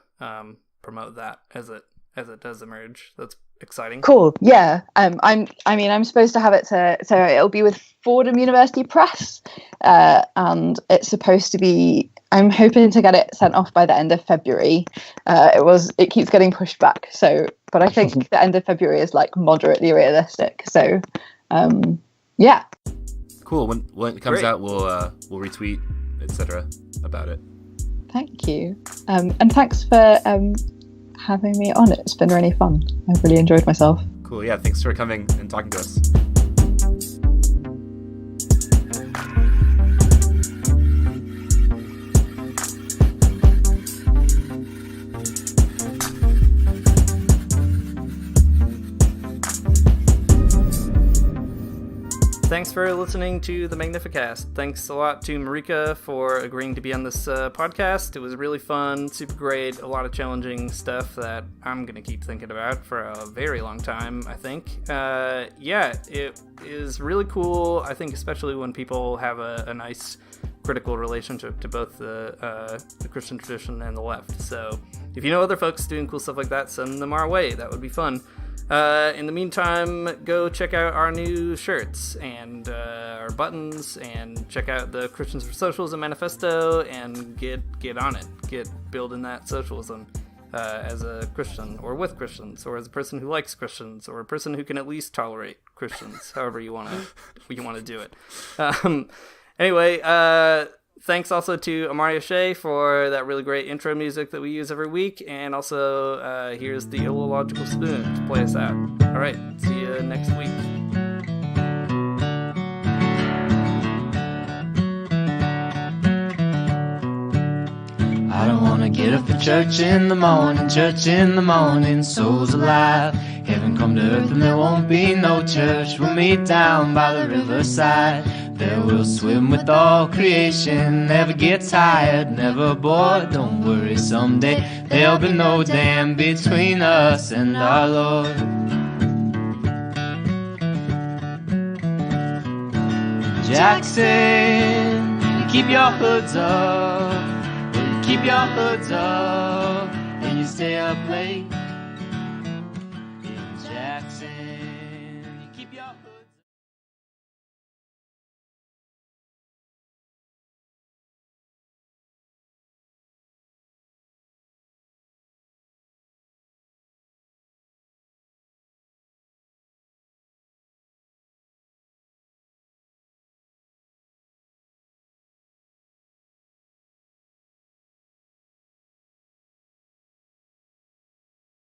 promote that as it does emerge. That's exciting. Cool. Yeah. I'm supposed to have it so it'll be with Fordham University Press, and it's supposed to be, I'm hoping to get it sent off by the end of February. It keeps getting pushed back. So, but I think the end of February is like moderately realistic. So, yeah. Cool. When it comes out, we'll retweet, etc. about it. Thank you. And thanks for having me on. It's been really fun. I've really enjoyed myself. Cool. Yeah. Thanks for coming and talking to us. Thanks for listening to the Magnificast. Thanks a lot to Marika for agreeing to be on this podcast. It was really fun, super great, a lot of challenging stuff that I'm going to keep thinking about for a very long time, I think. It is really cool, I think, especially when people have a nice critical relationship to both the Christian tradition and the left. So if you know other folks doing cool stuff like that, send them our way. That would be fun. In the meantime, go check out our new shirts and our buttons, and check out the Christians for Socialism manifesto, and get on it. Get building that socialism as a Christian, or with Christians, or as a person who likes Christians, or a person who can at least tolerate Christians, however you want to do it. Anyway, thanks also to Amaria Shea for that really great intro music that we use every week. And also, here's the Illogical Spoon to play us out. All right, see you next week. I don't wanna get up for church in the morning, souls alive. Heaven come to earth and there won't be no church. We'll meet down by the riverside. There we'll swim with all creation. Never get tired, never bored. Don't worry, someday there'll be no dam between us and our Lord. Jackson, keep your hoods up. Keep your hoods up and you stay up late. In Jackson, you keep your hoods